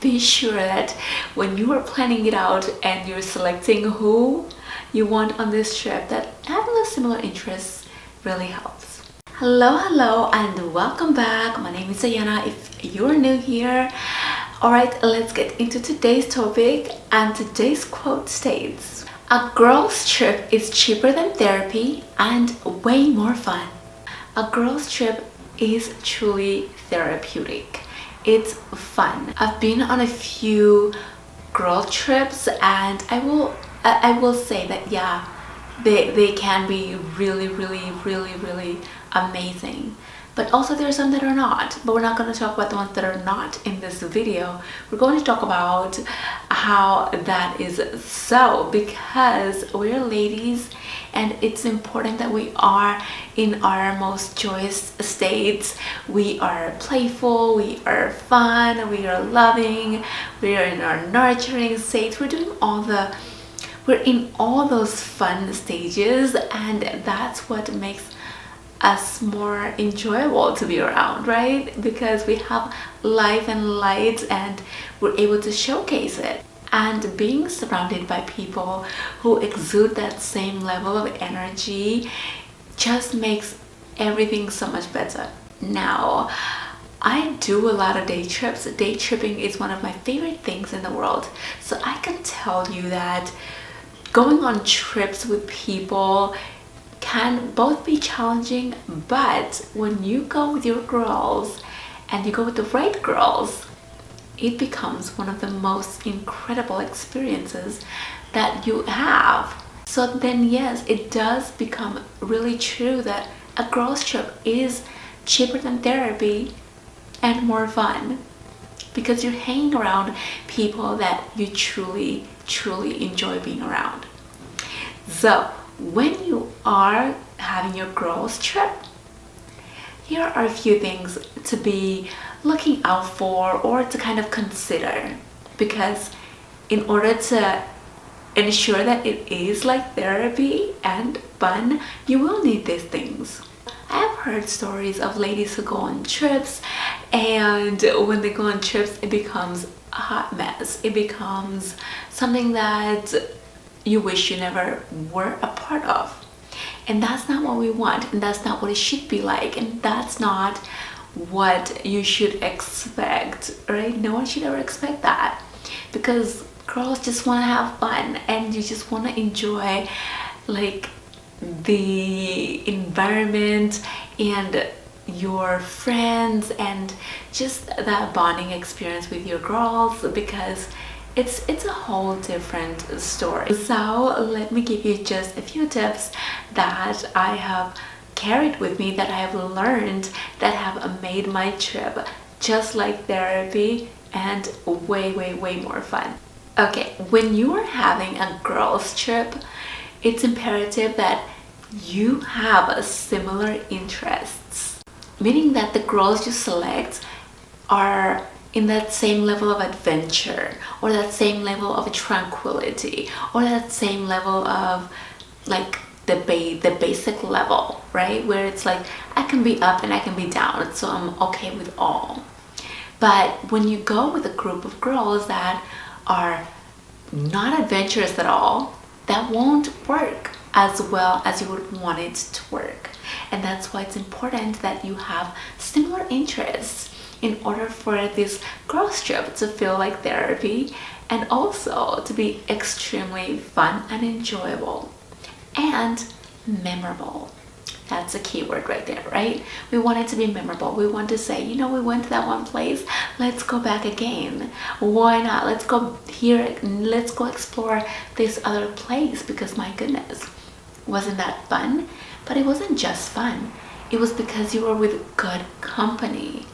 be sure that when you are planning it out and you're selecting who you want on this trip, that having a similar interests really helps. Hello, and welcome back. My name is Ayana if you're new here. Alright, let's get into today's topic, and today's quote states, "A girl's trip is cheaper than therapy and way more fun." A girl's trip is truly therapeutic. It's fun. I've been on a few girl trips, and I will say that yeah, they can be really amazing. But also there are some that are not. But we're not going to talk about the ones that are not in this video. We're going to talk about how that is so, because we're ladies and it's important that we are in our most joyous states. We are playful, we are fun, we are loving, we are in our nurturing states. We're in all those fun stages, and that's what makes us more enjoyable to be around, right? Because we have life and light and we're able to showcase it. And being surrounded by people who exude that same level of energy just makes everything so much better. Now, I do a lot of day trips. Day tripping is one of my favorite things in the world. So I can tell you that going on trips with people can both be challenging, but when you go with your girls and you go with the right girls, it becomes one of the most incredible experiences that you have. So then yes, it does become really true that a girls trip is cheaper than therapy and more fun, because you're hanging around people that you truly enjoy being around. So when you are having your girls trip, here are a few things to be looking out for or to kind of consider, because in order to ensure that it is like therapy and fun, you will need these things. I have heard stories of ladies who go on trips, and when they go on trips, it becomes a hot mess. It becomes something that you wish you never were a part of. And that's not what we want, and that's not what it should be like, and that's not what you should expect, right? No one should ever expect that, because girls just want to have fun and you just want to enjoy like the environment and your friends and just that bonding experience with your girls, because it's a whole different story. So let me give you just a few tips that I have carried with me, that I have learned, that have made my trip just like therapy and way more fun. Okay, when you are having a girls trip, it's imperative that you have similar interests, meaning that the girls you select are in that same level of adventure, or that same level of tranquility, or that same level of like the basic level, right? Where it's like I can be up and I can be down, so I'm okay with all. But when you go with a group of girls that are not adventurous at all, that won't work as well as you would want it to work. And that's why it's important that you have similar interests in order for this girls trip to feel like therapy, and also to be extremely fun and enjoyable and memorable. That's a key word right there, right? We want it to be memorable. We want to say, you know, we went to that one place, let's go back again. Why not? Let's go here, let's go explore this other place, because my goodness, wasn't that fun? But it wasn't just fun. It was because you were with good company,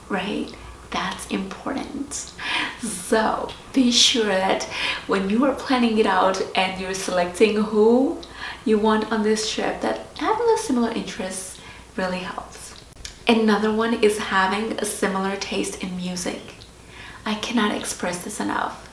right? That's important. So be sure that when you are planning it out and you're selecting who you want on this trip, that having a similar interests really helps. Another one is having a similar taste in music. I cannot express this enough.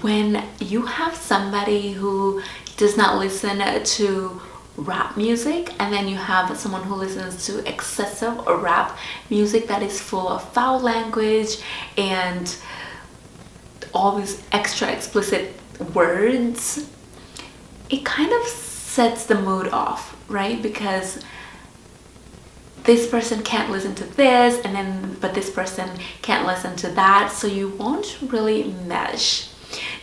When you have somebody who does not listen to rap music, and then you have someone who listens to excessive rap music that is full of foul language and all these extra explicit words, it kind of sets the mood off, right? Because this person can't listen to this, and then but this person can't listen to that, so you won't really mesh.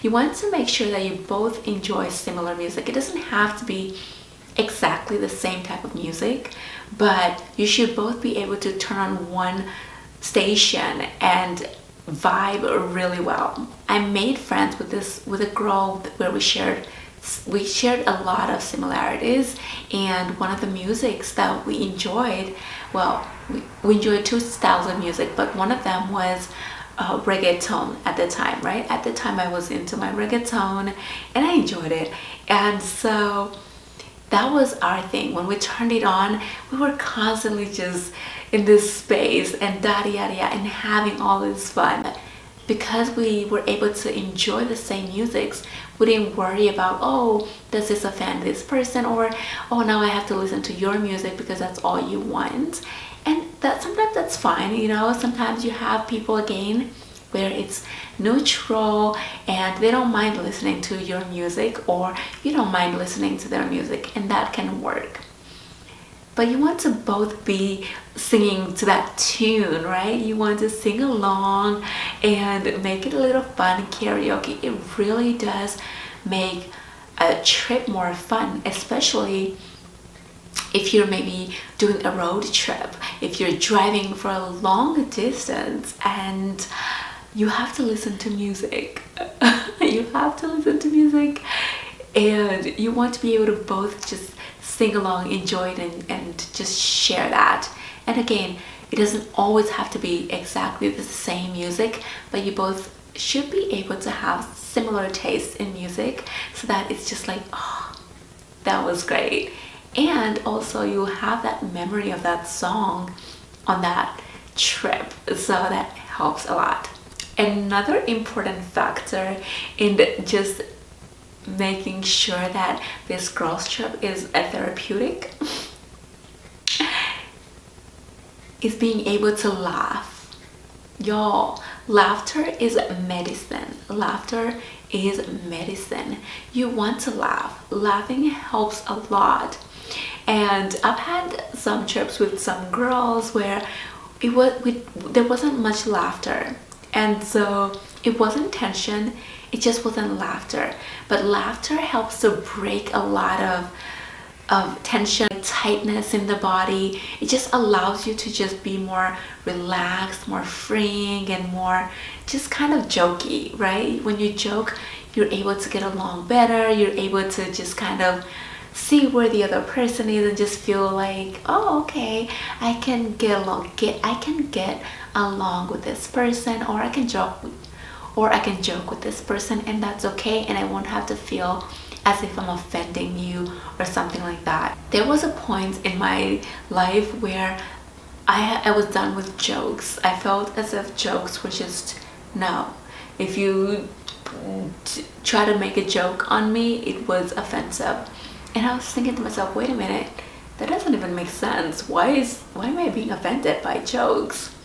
You want to make sure that you both enjoy similar music. It doesn't have to be exactly the same type of music, but you should both be able to turn on one station and vibe really well. I made friends with a girl where we shared a lot of similarities, and one of the musics that we enjoyed, well, we enjoyed two styles of music, but one of them was reggaeton at the time, right? At the time I was into my reggaeton and I enjoyed it, and so that was our thing. When we turned it on, we were constantly just in this space and yada yada and having all this fun. Because we were able to enjoy the same musics, we didn't worry about, oh, does this offend this person, or oh, now I have to listen to your music because that's all you want. And that sometimes that's fine, you know. Sometimes you have people again where it's neutral and they don't mind listening to your music, or you don't mind listening to their music, and that can work. But you want to both be singing to that tune, right? You want to sing along and make it a little fun karaoke. It really does make a trip more fun, especially if you're maybe doing a road trip, if you're driving for a long distance and you have to listen to music. You have to listen to music, and you want to be able to both just sing along, enjoy it, and just share that. And again, it doesn't always have to be exactly the same music, but you both should be able to have similar tastes in music, so that it's just like, oh, that was great. And also you have that memory of that song on that trip, so that helps a lot. Another important factor in just making sure that this girls trip is a therapeutic is being able to laugh. Y'all, laughter is medicine. Laughter is medicine. You want to laugh. Laughing helps a lot. And I've had some trips with some girls where there wasn't much laughter, and so it wasn't tension, it just wasn't laughter. But laughter helps to break a lot of tension, tightness in the body. It just allows you to just be more relaxed, more freeing, and more just kind of jokey, right? When you joke, you're able to get along better. You're able to just kind of see where the other person is and just feel like, oh, okay, I can get along with this person, or I can joke with this person, and that's okay, and I won't have to feel as if I'm offending you or something like that. There was a point in my life where I was done with jokes. I felt as if jokes were just, no. If you try to make a joke on me, it was offensive. And I was thinking to myself, wait a minute, that doesn't even make sense. Why am I being offended by jokes?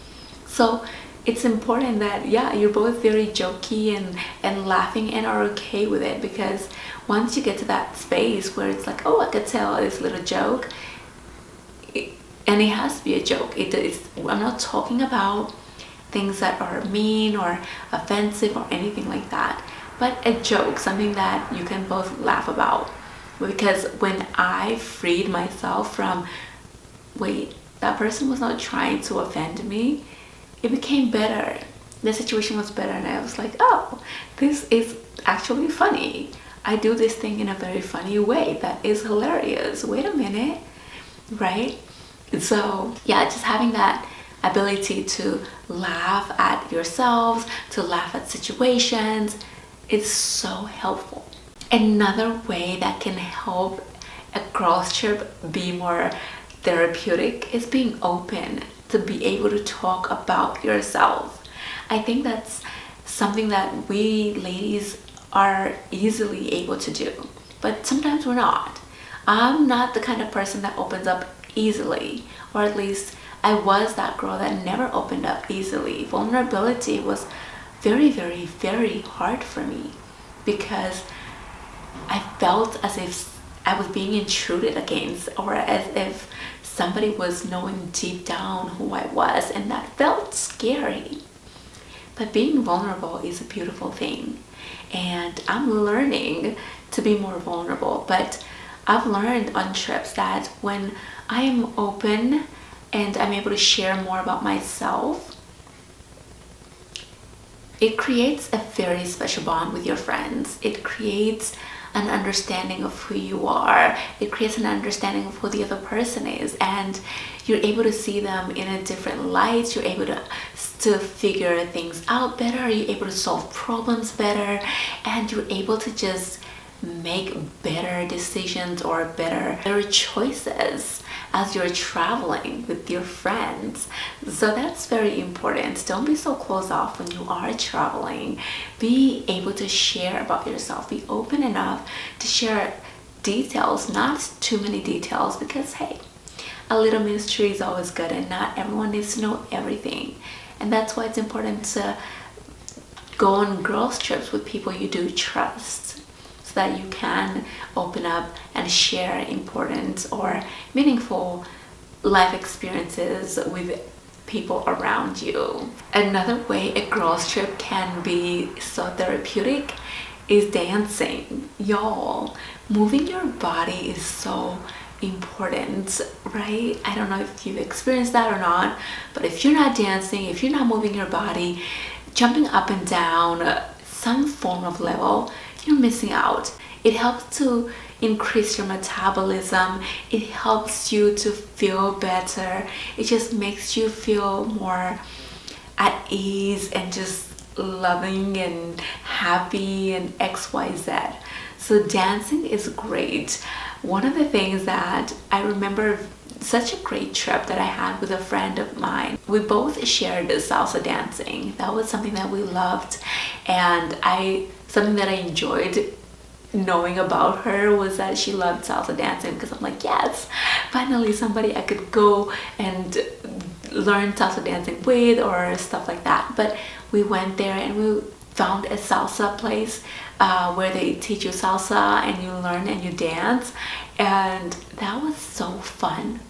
So it's important that, yeah, you're both very jokey and laughing and are okay with it, because once you get to that space where it's like, oh, I could tell this little joke, and it has to be a joke. I'm not talking about things that are mean or offensive or anything like that, but a joke, something that you can both laugh about. Because when I freed myself from, wait, that person was not trying to offend me, it became better. The situation was better, and I was like, oh, this is actually funny. I do this thing in a very funny way that is hilarious. Wait a minute, right? So yeah, just having that ability to laugh at yourselves, to laugh at situations, is so helpful. Another way that can help a girls trip be more therapeutic is being open, to be able to talk about yourself. I think that's something that we ladies are easily able to do, but sometimes we're not. I'm not the kind of person that opens up easily, or at least I was that girl that never opened up easily. Vulnerability was very, very, very hard for me because I felt as if I was being intruded against, or as if somebody was knowing deep down who I was, and that felt scary. But being vulnerable is a beautiful thing, and I'm learning to be more vulnerable. But I've learned on trips that when I am open and I'm able to share more about myself, it creates a very special bond with your friends. It creates an understanding of who you are. It creates an understanding of who the other person is, and you're able to see them in a different light. You're able to figure things out better. You're able to solve problems better, and you're able to just make better decisions or better choices as you're traveling with your friends. So that's very important. Don't be so closed off when you are traveling. Be able to share about yourself. Be open enough to share details, not too many details, because hey, a little mystery is always good, and not everyone needs to know everything. And that's why it's important to go on girls trips with people you do trust, so that you can open up and share important or meaningful life experiences with people around you. Another way a girls trip can be so therapeutic is dancing. Y'all, moving your body is so important, right? I don't know if you've experienced that or not, but if you're not dancing, if you're not moving your body, jumping up and down some form of level, you're missing out. It helps to increase your metabolism. It helps you to feel better. It just makes you feel more at ease and just loving and happy and XYZ. So dancing is great. One of the things that I remember, such a great trip that I had with a friend of mine. We both shared salsa dancing. That was something that we loved, and something that I enjoyed knowing about her was that she loved salsa dancing, because I'm like, yes, finally somebody I could go and learn salsa dancing with or stuff like that. But we went there and we found a salsa place where they teach you salsa and you learn and you dance, and that was so fun.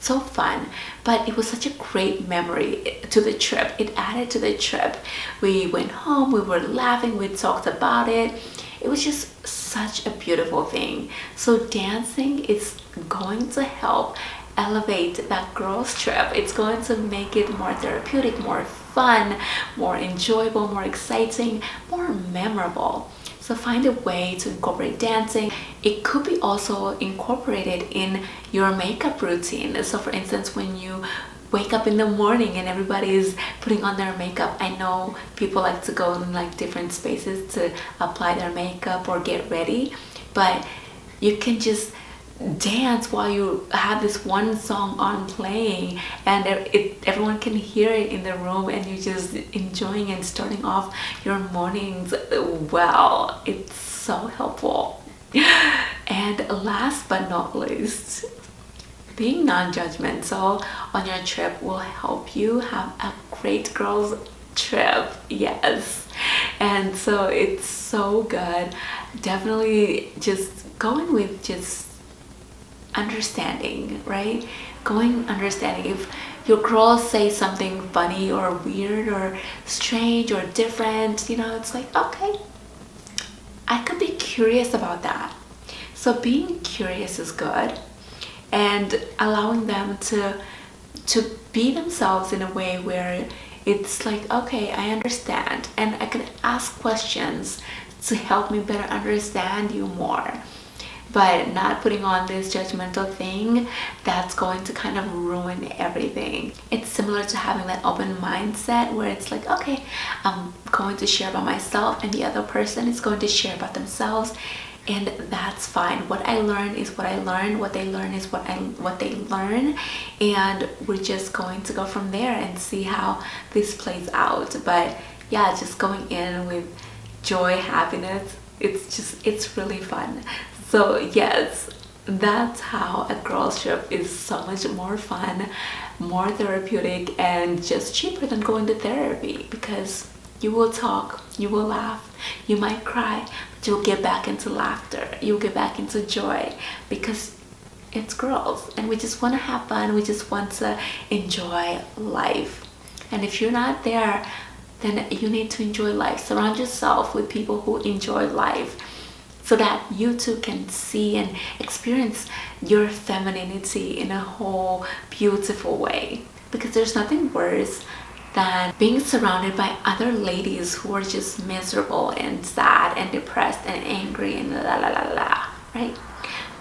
So fun. But it was such a great memory to the trip. It added to the trip. We went home, we were laughing, we talked about it. It was just such a beautiful thing. So dancing is going to help elevate that girls trip. It's going to make it more therapeutic, more fun, more enjoyable, more exciting, more memorable. So find a way to incorporate dancing. It could be also incorporated in your makeup routine. So for instance, when you wake up in the morning and everybody is putting on their makeup, I know people like to go in like different spaces to apply their makeup or get ready, but you can just dance while you have this one song on playing, and everyone can hear it in the room, and you're just enjoying and starting off your mornings well. It's so helpful. And last but not least, being non-judgmental on your trip will help you have a great girls trip. Yes. And so it's so good. Definitely just going with just understanding, right? Understanding. If your girls say something funny or weird or strange or different, it's like, okay, I could be curious about that. So being curious is good, and allowing them to be themselves in a way where it's like, okay, I understand, and I can ask questions to help me better understand you more, but not putting on this judgmental thing that's going to kind of ruin everything. It's similar to having that open mindset where it's like, okay, I'm going to share about myself and the other person is going to share about themselves, and that's fine. What I learn is what I learn, what they learn is what they learn, and we're just going to go from there and see how this plays out. But yeah, just going in with joy, happiness, it's really fun. So yes, that's how a girls trip is so much more fun, more therapeutic, and just cheaper than going to therapy, because You will talk, you will laugh, you might cry, but you'll get back into laughter, you'll get back into joy, because it's girls and we just want to have fun, we just want to enjoy life. And if you're not there, then you need to enjoy life. Surround yourself with people who enjoy life, so that you too can see and experience your femininity in a whole beautiful way. Because there's nothing worse than being surrounded by other ladies who are just miserable and sad and depressed and angry and la la la la, right?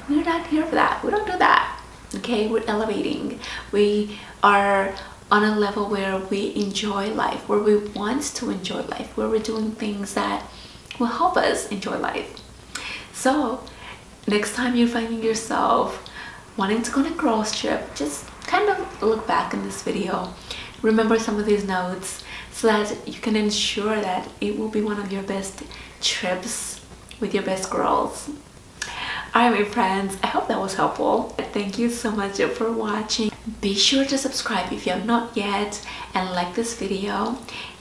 We're not here for that. We don't do that. Okay, we're elevating. We are on a level where we enjoy life, where we want to enjoy life, where we're doing things that will help us enjoy life. So next time you're finding yourself wanting to go on a girls trip, just kind of look back in this video, remember some of these notes, so that you can ensure that it will be one of your best trips with your best girls. Alright my friends, I hope that was helpful. Thank you so much for watching. Be sure to subscribe if you have not yet, and like this video.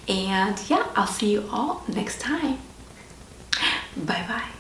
And yeah, I'll see you all next time. Bye bye.